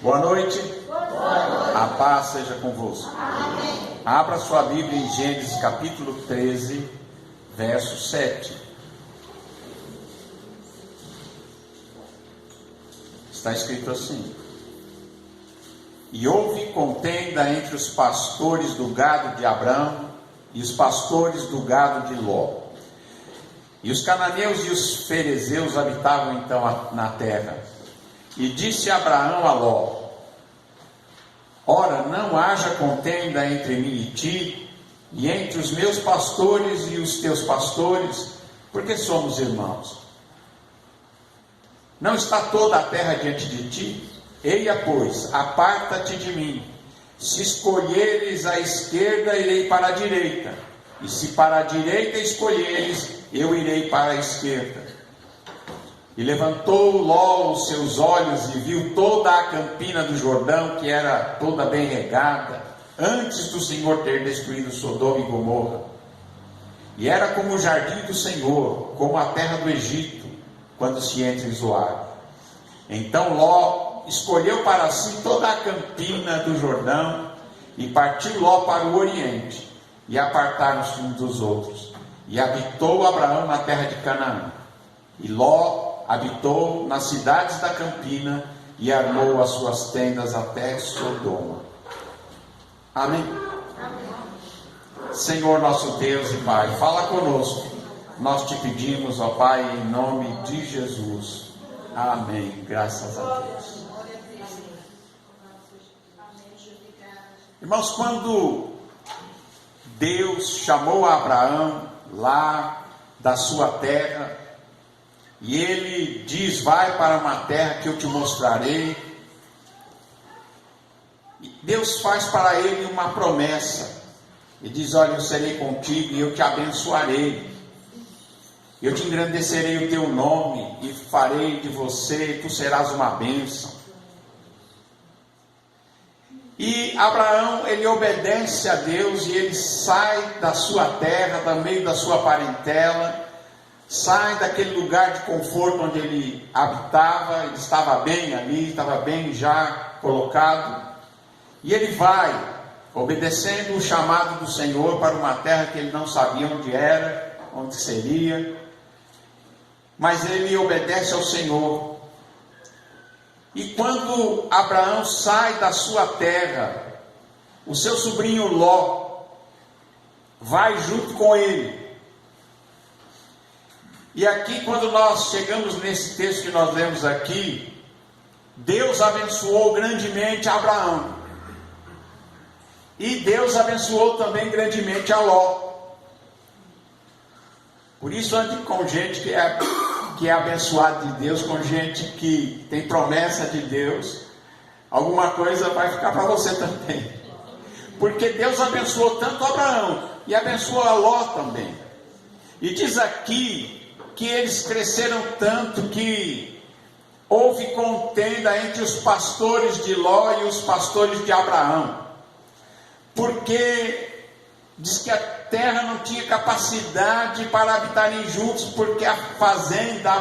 Boa noite. Boa noite. A paz seja convosco. Amém. Abra sua Bíblia em Gênesis capítulo 13, verso 7. Está escrito assim: E houve contenda entre os pastores do gado de Abrão e os pastores do gado de Ló. E os cananeus e os ferezeus habitavam então na terra. E disse Abraão a Ló: Ora, não haja contenda entre mim e ti, e entre os meus pastores e os teus pastores, porque somos irmãos. Não está toda a terra diante de ti? Eia, pois, aparta-te de mim. Se escolheres a esquerda, irei para a direita, e se para a direita escolheres, eu irei para a esquerda. E levantou Ló os seus olhos e viu toda a campina do Jordão, que era toda bem regada, antes do Senhor ter destruído Sodoma e Gomorra. E era como o jardim do Senhor, como a terra do Egito, quando se entra em Zoar. Então Ló escolheu para si toda a campina do Jordão, e partiu Ló para o oriente, e apartaram-se uns dos outros. E habitou Abraão na terra de Canaã. E Ló habitou nas cidades da campina e armou as suas tendas até Sodoma. Amém? Amém. Senhor nosso Deus e Pai, fala conosco. Nós te pedimos, ó Pai, em nome de Jesus. Amém. Graças a Deus. Irmãos, quando Deus chamou Abraão lá da sua terra, e ele diz: vai para uma terra que eu te mostrarei. Deus faz para ele uma promessa. Ele diz: olha, eu serei contigo e eu te abençoarei. Eu te engrandecerei o teu nome e farei de você, tu serás uma bênção. E Abraão, ele obedece a Deus e ele sai da sua terra, do meio da sua parentela, sai daquele lugar de conforto onde ele habitava. Ele estava bem ali, estava bem já colocado, e ele vai, obedecendo o chamado do Senhor, para uma terra que ele não sabia onde era, onde seria, mas ele obedece ao Senhor. E quando Abraão sai da sua terra, o seu sobrinho Ló vai junto com ele. E aqui, quando nós chegamos nesse texto que nós lemos aqui, Deus abençoou grandemente Abraão. E Deus abençoou também grandemente a Ló. Por isso, ande com gente que é abençoado de Deus, com gente que tem promessa de Deus, alguma coisa vai ficar para você também. Porque Deus abençoou tanto Abraão e abençoou a Ló também. E diz aqui que eles cresceram tanto que houve contenda entre os pastores de Ló e os pastores de Abraão, porque diz que a terra não tinha capacidade para habitarem juntos, porque a fazenda,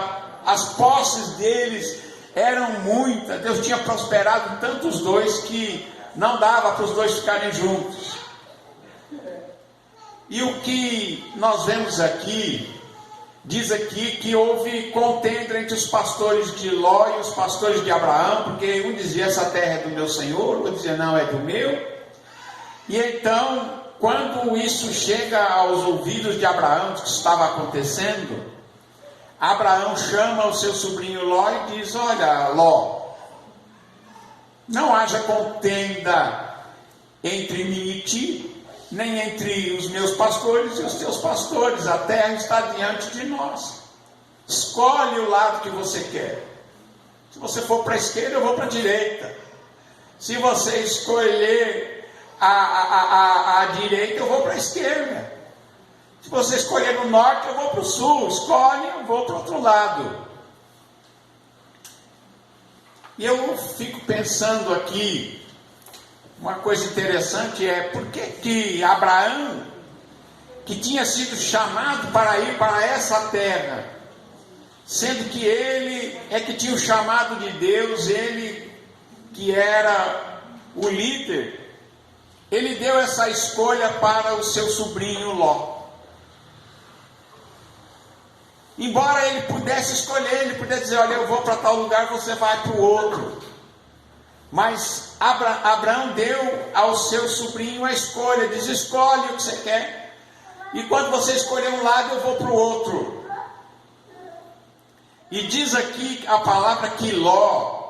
as posses deles eram muitas. Deus tinha prosperado tanto os dois que não dava para os dois ficarem juntos. E o que nós vemos aqui, diz aqui que houve contenda entre os pastores de Ló e os pastores de Abraão, porque um dizia: essa terra é do meu senhor, outro dizia: não, é do meu. E então, quando isso chega aos ouvidos de Abraão, o que estava acontecendo, Abraão chama o seu sobrinho Ló e diz: olha, Ló, não haja contenda entre mim e ti, nem entre os meus pastores e os teus pastores. A terra está diante de nós. Escolhe o lado que você quer. Se você for para a esquerda, eu vou para a direita. Se você escolher a direita, eu vou para a esquerda. Se você escolher no norte, eu vou para o sul. Escolhe, eu vou para o outro lado. E eu fico pensando aqui, uma coisa interessante é: por que Abraão, que tinha sido chamado para ir para essa terra, sendo que ele é que tinha o chamado de Deus, ele que era o líder, ele deu essa escolha para o seu sobrinho Ló. Embora ele pudesse escolher, ele pudesse dizer, olha, eu vou para tal lugar, você vai para o outro. Mas Abraão deu ao seu sobrinho a escolha, diz, escolhe o que você quer. E quando você escolher um lado, eu vou para o outro. E diz aqui a palavra que Ló,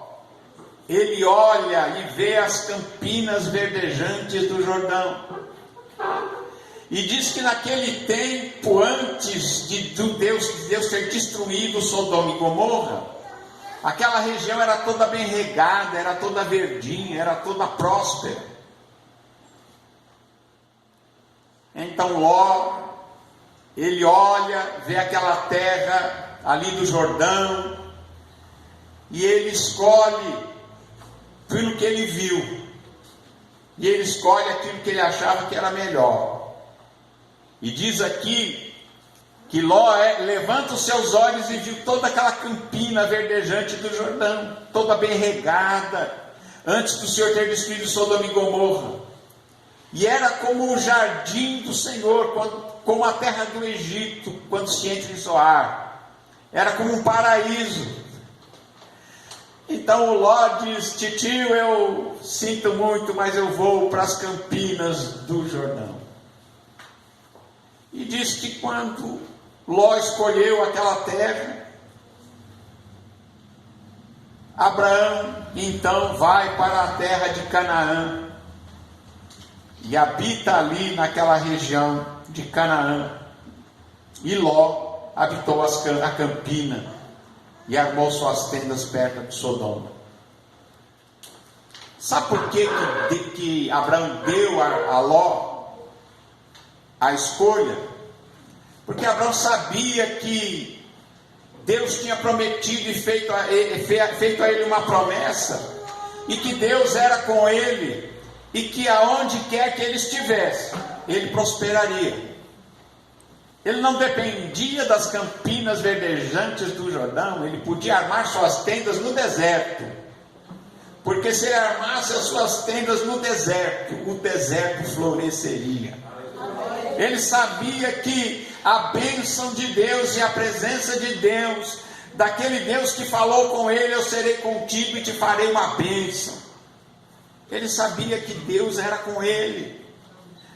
ele olha e vê as campinas verdejantes do Jordão. E diz que naquele tempo, antes de Deus ter destruído Sodoma e Gomorra, aquela região era toda bem regada, era toda verdinha, era toda próspera. Então Ló, ele olha, vê aquela terra ali do Jordão, e ele escolhe aquilo que ele viu, e ele escolhe aquilo que ele achava que era melhor. E diz aqui que Ló levanta os seus olhos e viu toda aquela campina verdejante do Jordão, toda bem regada, antes do Senhor ter destruído Sodoma e Gomorra. E era como o jardim do Senhor, como a terra do Egito, quando se entra em Zoar. Era como um paraíso. Então o Ló diz, titio, eu sinto muito, mas eu vou para as campinas do Jordão. E diz que quando Ló escolheu aquela terra, Abraão então vai para a terra de Canaã e habita ali naquela região de Canaã. E Ló habitou a campina e armou suas tendas perto de Sodoma. Sabe por que Abraão deu a Ló a escolha? Porque Abraão sabia que Deus tinha prometido e feito a ele uma promessa, e que Deus era com ele, e que aonde quer que ele estivesse, ele prosperaria. Ele não dependia das campinas verdejantes do Jordão, ele podia armar suas tendas no deserto, porque se ele armasse as suas tendas no deserto, o deserto floresceria. Ele sabia que a bênção de Deus e a presença de Deus, daquele Deus que falou com ele, eu serei contigo e te farei uma bênção. Ele sabia que Deus era com ele,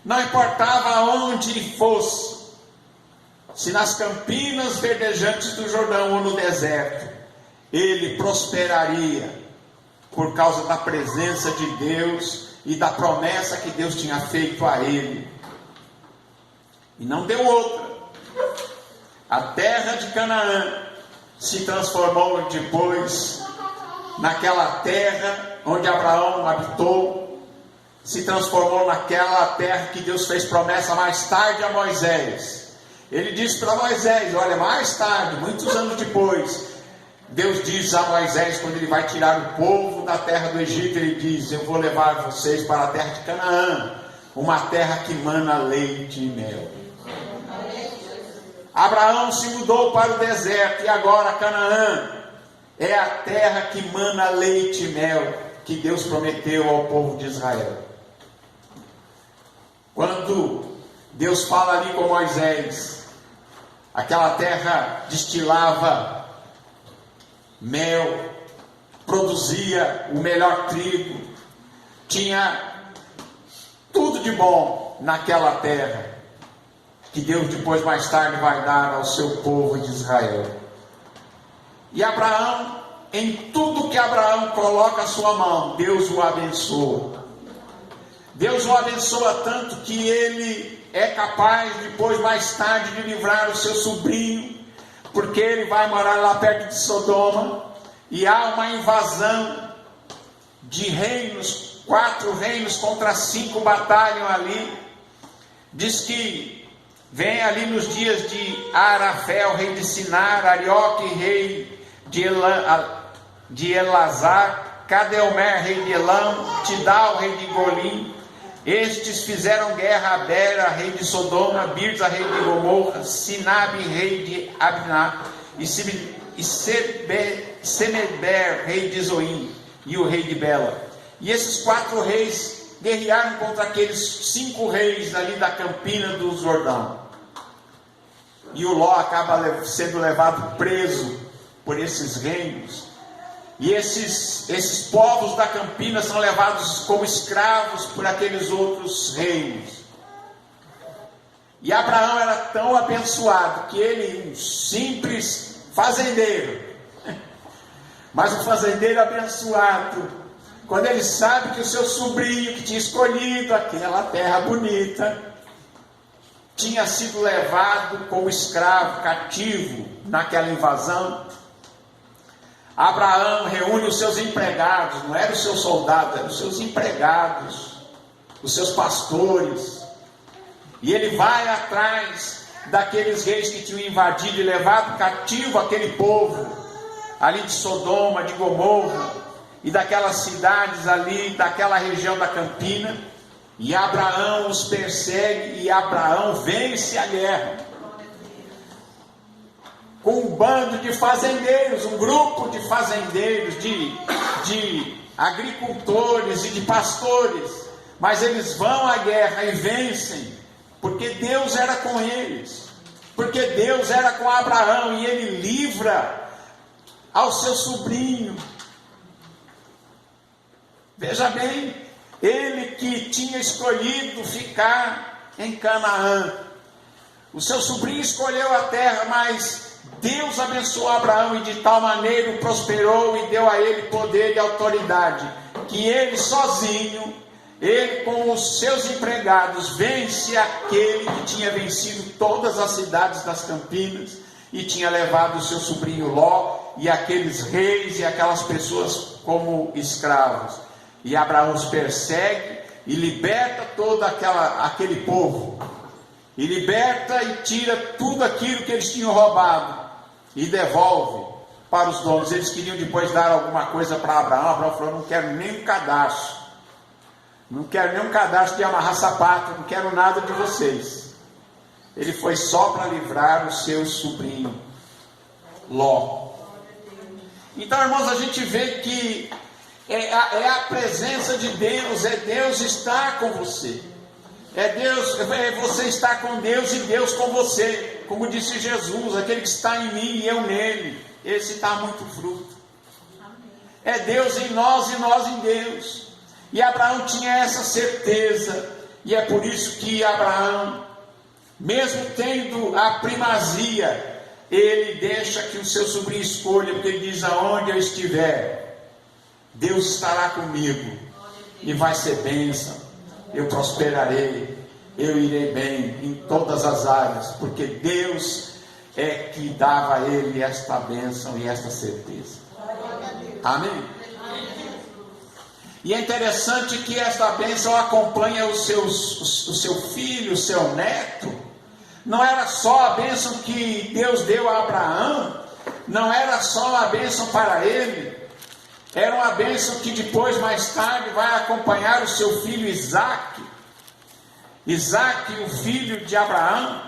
não importava aonde ele fosse, se nas campinas verdejantes do Jordão ou no deserto, ele prosperaria, por causa da presença de Deus e da promessa que Deus tinha feito a ele. E não deu outra. A terra de Canaã se transformou depois naquela terra onde Abraão habitou, se transformou naquela terra que Deus fez promessa mais tarde a Moisés. Ele disse para Moisés, olha, mais tarde, muitos anos depois, Deus diz a Moisés, quando ele vai tirar o povo da terra do Egito, ele diz, eu vou levar vocês para a terra de Canaã, uma terra que mana leite e mel. Abraão se mudou para o deserto, e agora Canaã é a terra que mana leite e mel, que Deus prometeu ao povo de Israel. Quando Deus fala ali com Moisés, aquela terra destilava mel, produzia o melhor trigo, tinha tudo de bom naquela terra, que Deus depois mais tarde vai dar ao seu povo de Israel. E Abraão, em tudo que Abraão coloca a sua mão, Deus o abençoa. Deus o abençoa tanto que ele é capaz depois mais tarde de livrar o seu sobrinho, porque ele vai morar lá perto de Sodoma, e há uma invasão de reinos, 4 reinos contra 5 batalham ali. Diz que vem ali nos dias de Arafel, rei de Sinar, Arioque, rei de Elazar, Cadeomer, rei de Elam, Tidal, rei de Golim. Estes fizeram guerra a Bera, rei de Sodoma, Birza, rei de Gomorra, Sinabe, rei de Abná, e Semeber, rei de Zoim. e o rei de Bela. E esses 4 reis guerrearam contra aqueles 5 reis ali da campina do Jordão. E o Ló acaba sendo levado preso por esses reinos. E esses povos da campina são levados como escravos por aqueles outros reinos. E Abraão era tão abençoado que ele, um simples fazendeiro, mas um fazendeiro abençoado, quando ele sabe que o seu sobrinho que tinha escolhido aquela terra bonita, tinha sido levado como escravo, cativo naquela invasão, Abraão reúne os seus empregados, não eram os seus soldados, eram os seus empregados, os seus pastores, e ele vai atrás daqueles reis que tinham invadido e levado cativo aquele povo, ali de Sodoma, de Gomorra, e daquelas cidades ali, daquela região da campina, e Abraão os persegue, e Abraão vence a guerra, com um bando de fazendeiros, um grupo de fazendeiros, de agricultores e de pastores, mas eles vão à guerra e vencem, porque Deus era com eles, porque Deus era com Abraão, e ele livra ao seu sobrinho. Veja bem, ele que tinha escolhido ficar em Canaã, o seu sobrinho escolheu a terra, mas Deus abençoou Abraão e de tal maneira o prosperou e deu a ele poder e autoridade, que ele sozinho, ele com os seus empregados, vence aquele que tinha vencido todas as cidades das campinas e tinha levado o seu sobrinho Ló e aqueles reis e aquelas pessoas como escravos. E Abraão os persegue e liberta todo aquele povo, e liberta e tira tudo aquilo que eles tinham roubado e devolve para os donos. Eles queriam depois dar alguma coisa para Abraão. Abraão falou: não quero nem um cadastro, não quero nem um cadastro de amarrar sapato, não quero nada de vocês. Ele foi só para livrar o seu sobrinho Ló. Então, irmãos, a gente vê que é a presença de Deus, é Deus estar com você, você estar com Deus e Deus com você, como disse Jesus: aquele que está em mim e eu nele, esse dá muito fruto. É Deus em nós e nós em Deus. E Abraão tinha essa certeza, e é por isso que Abraão, mesmo tendo a primazia, ele deixa que o seu sobrinho escolha, porque ele diz: aonde eu estiver, Deus estará comigo, e vai ser bênção, eu prosperarei, eu irei bem em todas as áreas, porque Deus é que dava a ele esta bênção e esta certeza. Amém? E é interessante que esta bênção acompanha o seu filho, o seu neto. Não era só a bênção que Deus deu a Abraão, não era só a bênção para ele, era uma bênção que depois, mais tarde, vai acompanhar o seu filho Isaque. Isaque, o filho de Abraão,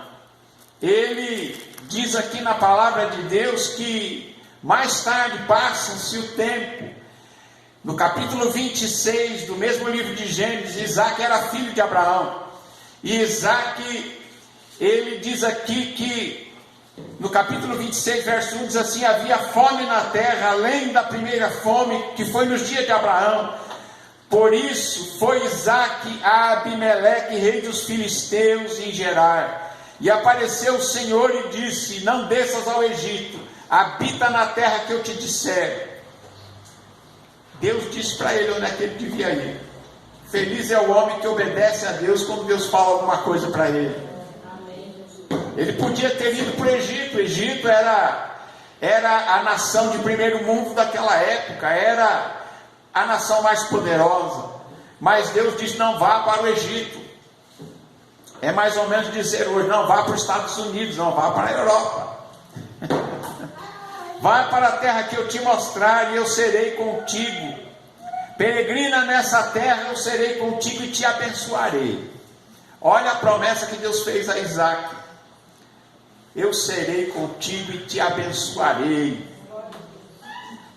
ele diz aqui na palavra de Deus que mais tarde passa-se o tempo. No capítulo 26 do mesmo livro de Gênesis, Isaque era filho de Abraão. E Isaque, ele diz aqui que no capítulo 26, verso 1, diz assim: havia fome na terra, além da primeira fome que foi nos dias de Abraão. Por isso foi Isaque a Abimeleque, rei dos filisteus, em Gerar. E apareceu o Senhor e disse: não desças ao Egito, habita na terra que eu te disser. Deus disse para ele onde é que ele devia ir. Feliz é o homem que obedece a Deus quando Deus fala alguma coisa para ele. Ele podia ter ido para o Egito. O Egito era a nação de primeiro mundo daquela época, era a nação mais poderosa, mas Deus disse: não vá para o Egito. É mais ou menos dizer hoje: não vá para os Estados Unidos, não vá para a Europa. Vai para a terra que eu te mostrar e eu serei contigo. Peregrina nessa terra, eu serei contigo e te abençoarei. Olha a promessa que Deus fez a Isaque: eu serei contigo e te abençoarei.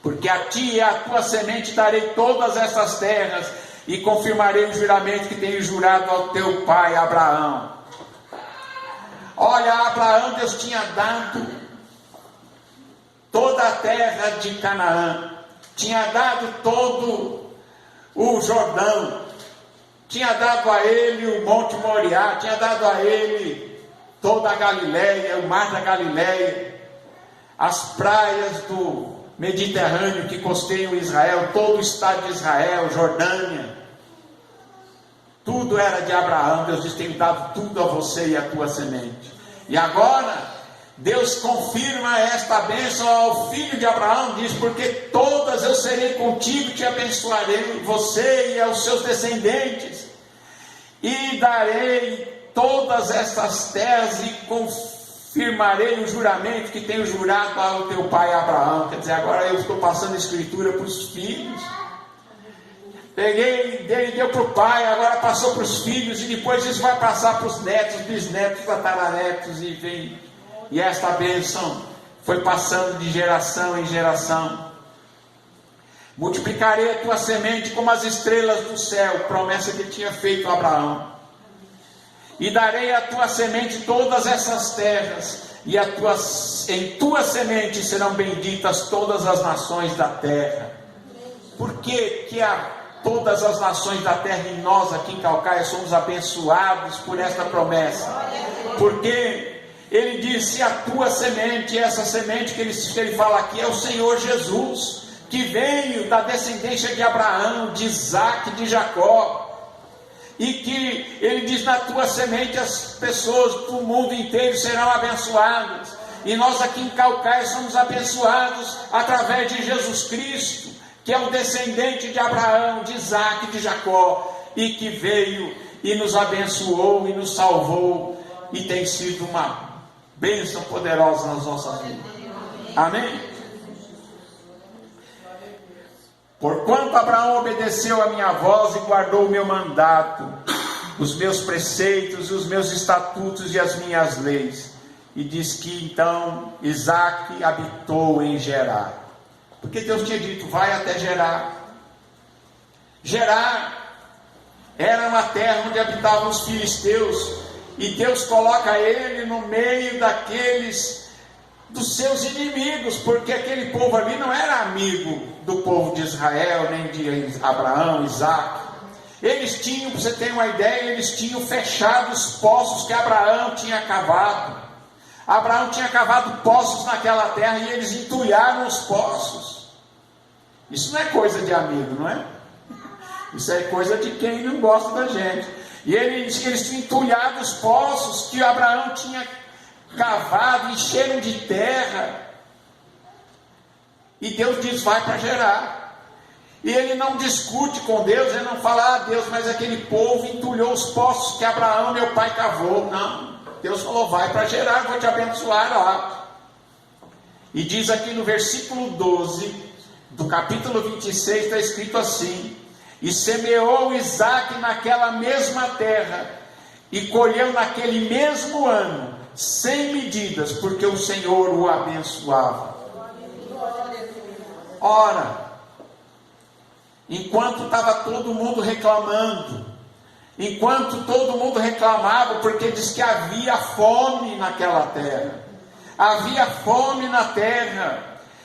porque a ti e à tua semente darei todas essas terras, e confirmarei o juramento que tenho jurado ao teu pai Abraão. Olha, a Abraão Deus tinha dado toda a terra de Canaã, tinha dado todo o Jordão, tinha dado a ele o Monte Moriá, tinha dado a ele toda a Galileia, o mar da Galileia, as praias do Mediterrâneo que costeiam Israel, todo o estado de Israel, Jordânia, tudo era de Abraão. Deus disse: tenho dado tudo a você e a tua semente. E agora Deus confirma esta bênção ao filho de Abraão, diz: porque todas eu serei contigo, te abençoarei, você e aos seus descendentes, e darei todas estas terras, e confirmarei o juramento que tenho jurado ao teu pai Abraão. Quer dizer, agora eu estou passando a escritura para os filhos. Peguei, deu para o pai, agora passou para os filhos, e depois isso vai passar para os netos, bisnetos, tataranetos, e vem. E esta bênção foi passando de geração em geração. Multiplicarei a tua semente como as estrelas do céu, promessa que tinha feito a Abraão. E darei à tua semente todas essas terras, e em tua semente serão benditas todas as nações da terra. Por que todas as nações da terra, e nós aqui em Caucaia somos abençoados por esta promessa? Porque ele disse: a tua semente, essa semente que ele fala aqui é o Senhor Jesus, que veio da descendência de Abraão, de Isaac, de Jacó. E que ele diz: na tua semente as pessoas do mundo inteiro serão abençoadas. E nós aqui em Caucaia somos abençoados através de Jesus Cristo, que é o descendente de Abraão, de Isaac, de Jacó, e que veio e nos abençoou e nos salvou, e tem sido uma bênção poderosa nas nossas vidas. Amém? Porquanto Abraão obedeceu a minha voz e guardou o meu mandato, os meus preceitos, os meus estatutos e as minhas leis. E diz que então Isaac habitou em Gerar. Porque Deus tinha dito: vai até Gerar. Gerar era uma terra onde habitavam os filisteus. E Deus coloca ele no meio dos seus inimigos, porque aquele povo ali não era amigo do povo de Israel, nem de Abraão, Isaac. Eles tinham, para você ter uma ideia, eles tinham fechado os poços que Abraão tinha cavado. Abraão tinha cavado poços naquela terra e eles entulharam os poços. Isso não é coisa de amigo, não é? Isso é coisa de quem não gosta da gente. E ele diz que eles tinham entulhado os poços que Abraão tinha cavado, encheram de terra. E Deus diz: vai para Gerar. E ele não discute com Deus, ele não fala: Deus, mas aquele povo entulhou os poços que Abraão, meu pai, cavou. Não, Deus falou: vai para Gerar, vou te abençoar lá. E diz aqui no versículo 12 do capítulo 26, está escrito assim: e semeou Isaac naquela mesma terra, e colheu naquele mesmo ano, sem medidas, porque o Senhor o abençoava. Ora, enquanto estava todo mundo reclamando, enquanto todo mundo reclamava, porque diz que havia fome naquela terra, havia fome na terra,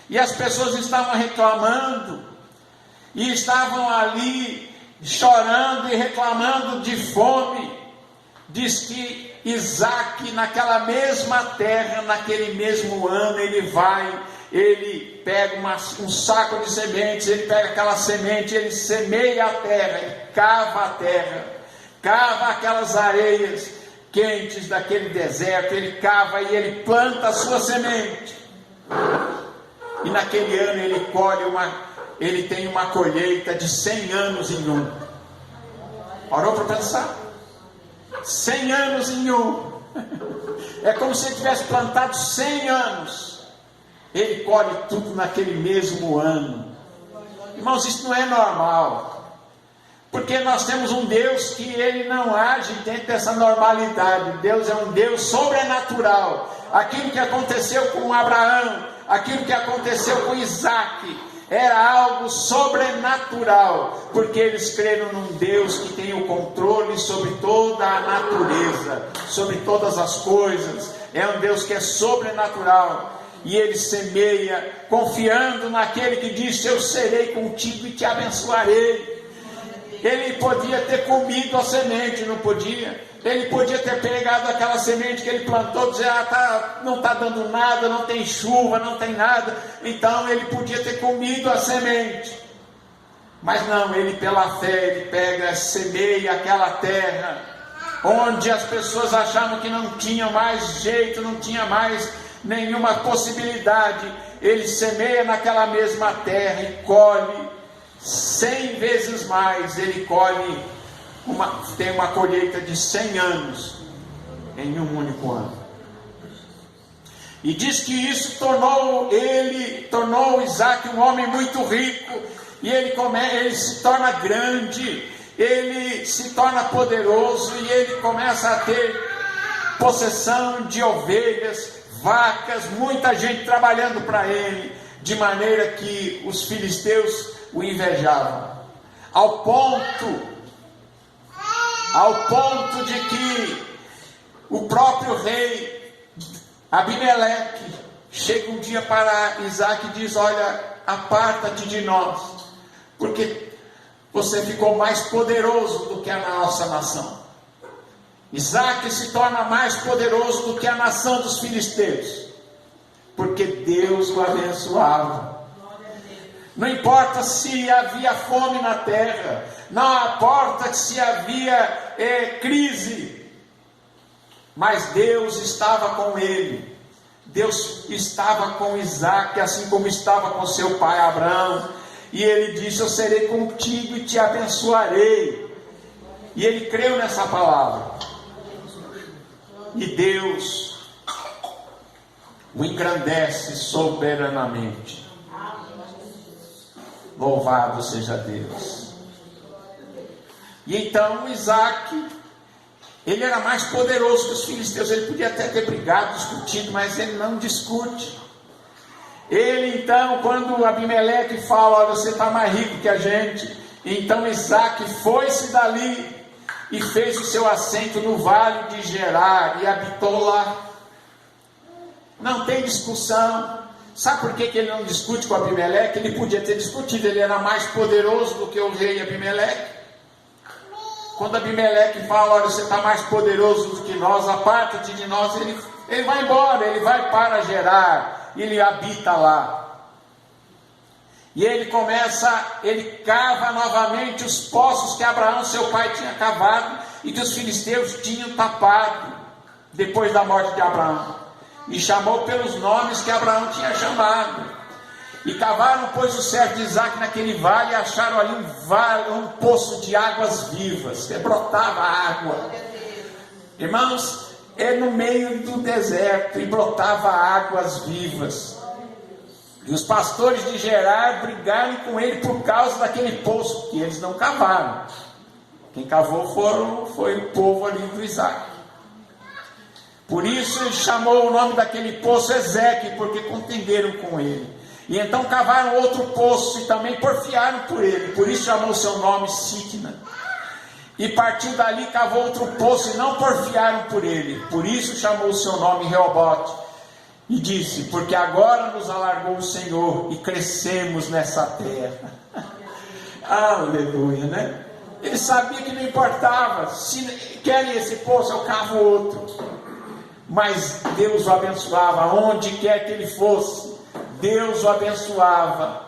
e as pessoas estavam reclamando, e estavam ali chorando e reclamando de fome. Diz que Isaac, naquela mesma terra, naquele mesmo ano, ele pega um saco de sementes, ele pega aquela semente, ele semeia a terra, ele cava a terra, cava aquelas areias quentes daquele deserto, ele cava e ele planta a sua semente. E naquele ano ele tem uma colheita de 100 anos em um. Parou para pensar? 100 anos em um. É como se ele tivesse plantado 100 anos. Ele colhe tudo naquele mesmo ano. Irmãos, isso não é normal. Porque nós temos um Deus que ele não age dentro dessa normalidade. Deus é um Deus sobrenatural. Aquilo que aconteceu com Abraão, aquilo que aconteceu com Isaac, era algo sobrenatural, porque eles creram num Deus que tem o controle sobre toda a natureza, sobre todas as coisas. É um Deus que é sobrenatural. E ele semeia, confiando naquele que disse: eu serei contigo e te abençoarei. Ele podia ter comido a semente, não podia? Ele podia ter pegado aquela semente que ele plantou e dizer: não está dando nada, não tem chuva, não tem nada. Então ele podia ter comido a semente. Mas não, ele pela fé, ele pega, semeia aquela terra, onde as pessoas achavam que não tinha mais jeito, não tinha mais nenhuma possibilidade. Ele semeia naquela mesma terra e colhe 100 vezes mais. Ele colhe, tem uma colheita de 100 anos em um único ano. E diz que isso tornou Isaac um homem muito rico. E ele se torna grande, ele se torna poderoso, e ele começa a ter possessão de ovelhas, vacas, muita gente trabalhando para ele, de maneira que os filisteus o invejavam, ao ponto de que o próprio rei Abimeleque chega um dia para Isaac e diz: olha, aparta-te de nós, porque você ficou mais poderoso do que a nossa nação. Isaac se torna mais poderoso do que a nação dos filisteus, porque Deus o abençoava. Não importa se havia fome na terra, não importa se havia crise, mas Deus estava com ele. Deus estava com Isaac, assim como estava com seu pai Abraão. E ele disse: eu serei contigo e te abençoarei. E ele creu nessa palavra. E Deus o engrandece soberanamente. Louvado seja Deus. E então Isaac, ele era mais poderoso que os filisteus. Ele podia até ter brigado, discutido, mas ele não discute. Ele então, quando Abimeleque fala: olha, você está mais rico que a gente, então Isaac foi-se dali e fez o seu assento no vale de Gerar e habitou lá. Não tem discussão. Sabe por que ele não discute com Abimeleque? Ele podia ter discutido, ele era mais poderoso do que o rei Abimeleque. Quando Abimeleque fala: olha, você está mais poderoso do que nós, aparta-te de nós, ele vai embora, ele vai para Gerar, ele habita lá. E ele cava novamente os poços que Abraão, seu pai, tinha cavado e que os filisteus tinham tapado depois da morte de Abraão. E chamou pelos nomes que Abraão tinha chamado. E cavaram, pois, o servo de Isaac naquele vale, e acharam ali um poço de águas vivas, que brotava água. Irmãos, é no meio do deserto, e brotava águas vivas. E os pastores de Gerar brigaram com ele por causa daquele poço, que eles não cavaram. Quem cavou foi o povo ali do Isaac. Por isso ele chamou o nome daquele poço Ezeque, porque contenderam com ele. E então cavaram outro poço e também porfiaram por ele. Por isso chamou o seu nome Sitna. E partiu dali, cavou outro poço e não porfiaram por ele. Por isso chamou o seu nome Reobote. E disse: porque agora nos alargou o Senhor e crescemos nessa terra. Aleluia, né? Ele sabia que não importava. Se querem esse poço, eu cavo outro. Mas Deus o abençoava, onde quer que ele fosse. Deus o abençoava,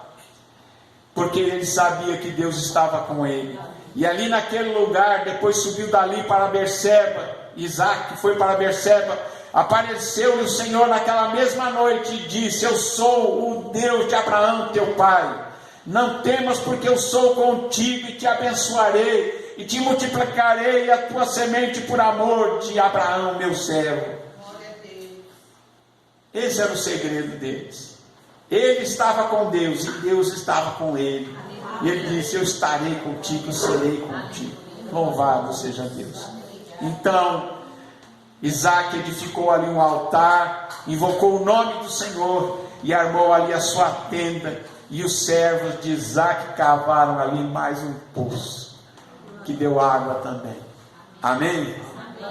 porque ele sabia que Deus estava com ele. E ali naquele lugar, depois subiu dali para Berseba. Isaac foi para Berseba. Apareceu-lhe o Senhor naquela mesma noite e disse: eu sou o Deus de Abraão teu pai. Não temas, porque eu sou contigo e te abençoarei e te multiplicarei a tua semente por amor de Abraão meu servo. Esse era o segredo deles. Ele estava com Deus e Deus estava com ele. E ele disse: eu estarei contigo, serei contigo. Louvado seja Deus. Então Isaac edificou ali um altar, invocou o nome do Senhor e armou ali a sua tenda. E os servos de Isaac cavaram ali mais um poço, que deu água também. Amém?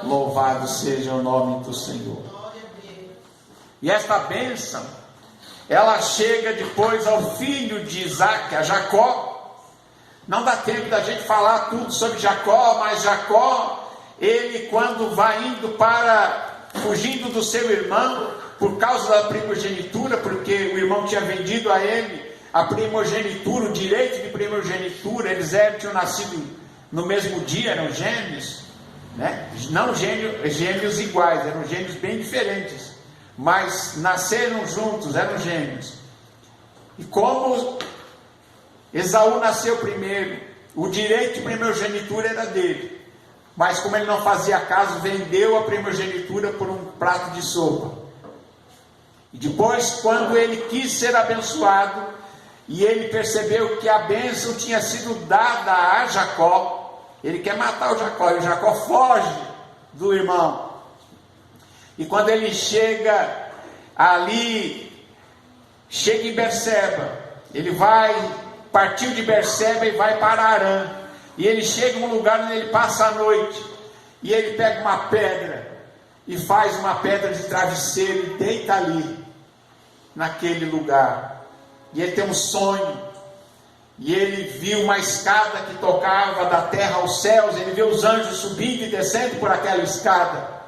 Louvado seja o nome do Senhor. E esta bênção, ela chega depois ao filho de Isaac, a Jacó. Não dá tempo da gente falar tudo sobre Jacó, mas Jacó, ele quando vai indo fugindo do seu irmão, por causa da primogenitura, porque o irmão tinha vendido a ele a primogenitura, o direito de primogenitura. Eles tinham nascido no mesmo dia, eram gêmeos, né? Não gêmeos iguais, eram gêmeos bem diferentes, mas nasceram juntos, eram gêmeos. E como Esaú nasceu primeiro, o direito de primogenitura era dele, mas como ele não fazia caso, vendeu a primogenitura por um prato de sopa. E depois, quando ele quis ser abençoado, e ele percebeu que a bênção tinha sido dada a Jacó, ele quer matar o Jacó, e o Jacó foge do irmão. E quando ele chega em Berseba, ele partiu de Berseba e vai para Arã. E ele chega em um lugar onde ele passa a noite, e ele pega uma pedra, e faz uma pedra de travesseiro, e deita ali, naquele lugar. E ele tem um sonho, e ele viu uma escada que tocava da terra aos céus. Ele vê os anjos subindo e descendo por aquela escada,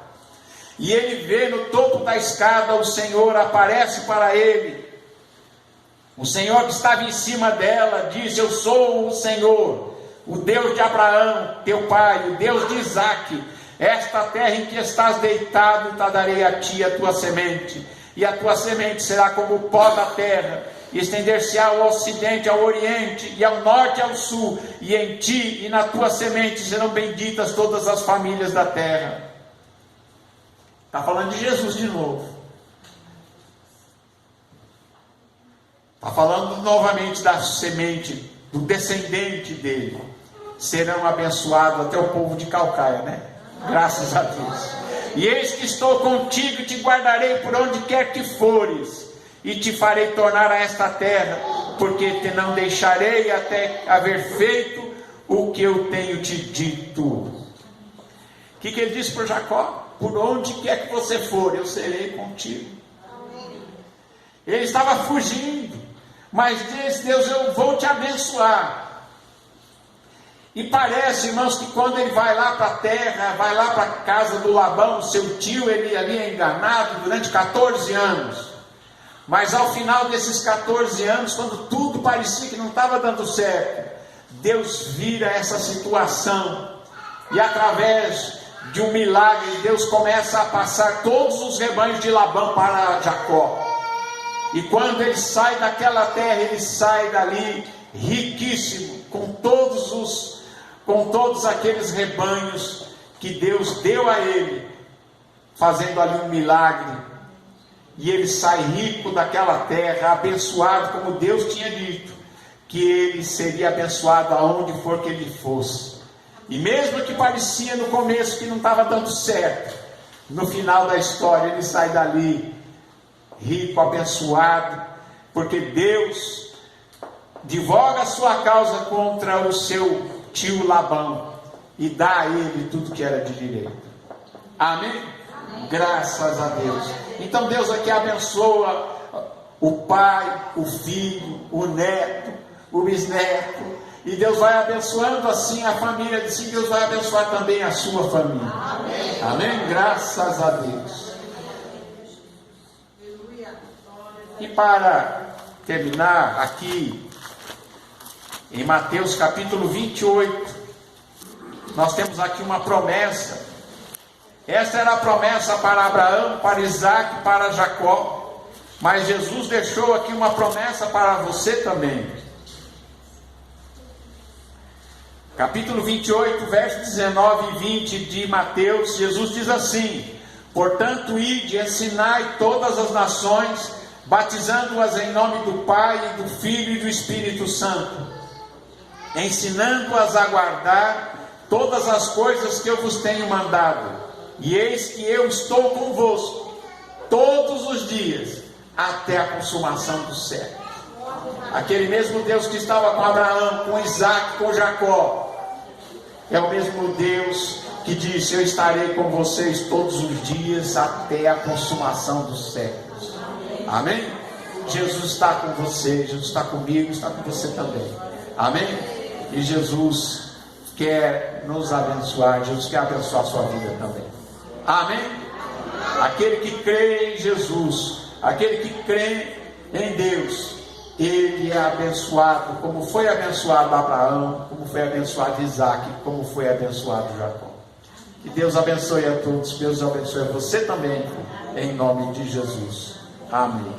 e ele vê no topo da escada o Senhor aparece para ele. O Senhor que estava em cima dela disse: eu sou o Senhor, o Deus de Abraão, teu pai, o Deus de Isaac. Esta terra em que estás deitado, te darei a ti, a tua semente, e a tua semente será como o pó da terra, e estender-se-á ao ocidente, ao oriente, e ao norte e ao sul, e em ti e na tua semente serão benditas todas as famílias da terra. Está falando de Jesus de novo. Está falando novamente da semente, do descendente dele. Serão abençoados até o povo de Calcaia, né? Graças a Deus. E eis que estou contigo e te guardarei por onde quer que fores, e te farei tornar a esta terra, porque te não deixarei até haver feito o que eu tenho te dito. O que ele disse para Jacó? Por onde quer que você for, eu serei contigo. Ele estava fugindo, mas disse: Deus, eu vou te abençoar. E parece, irmãos, que quando ele vai lá para a terra, vai lá para a casa do Labão, seu tio, ele ali é enganado durante 14 anos. Mas ao final desses 14 anos, quando tudo parecia que não estava dando certo, Deus vira essa situação, e através de um milagre, Deus começa a passar todos os rebanhos de Labão para Jacó. E quando ele sai daquela terra, ele sai dali riquíssimo, com todos aqueles rebanhos que Deus deu a ele, fazendo ali um milagre. E ele sai rico daquela terra, abençoado, como Deus tinha dito, que ele seria abençoado aonde for que ele fosse. E mesmo que parecia no começo que não estava dando certo, no final da história ele sai dali rico, abençoado, porque Deus divulga a sua causa contra o seu tio Labão e dá a ele tudo que era de direito. Amém? Amém. Graças a Deus. Então Deus aqui abençoa o pai, o filho, o neto, o bisneto, e Deus vai abençoando assim a família, assim Deus vai abençoar também a sua família. Amém? Amém? Graças a Deus. E para terminar aqui, em Mateus capítulo 28, nós temos aqui uma promessa. Esta era a promessa para Abraão, para Isaac, para Jacó, mas Jesus deixou aqui uma promessa para você também. Capítulo 28, versos 19 e 20 de Mateus, Jesus diz assim: portanto, ide, ensinai todas as nações, batizando-as em nome do Pai, do Filho e do Espírito Santo, ensinando-as a guardar todas as coisas que eu vos tenho mandado. E eis que eu estou convosco todos os dias, até a consumação dos séculos. Aquele mesmo Deus que estava com Abraão, com Isaac, com Jacó, é o mesmo Deus que disse: eu estarei com vocês todos os dias até a consumação dos séculos. Amém? Jesus está com você, Jesus está comigo, está com você também. Amém? E Jesus quer nos abençoar, Jesus quer abençoar a sua vida também. Amém? Aquele que crê em Jesus, aquele que crê em Deus, ele é abençoado, como foi abençoado Abraão, como foi abençoado Isaac, como foi abençoado Jacó. Que Deus abençoe a todos, Deus abençoe a você também, em nome de Jesus. Amém.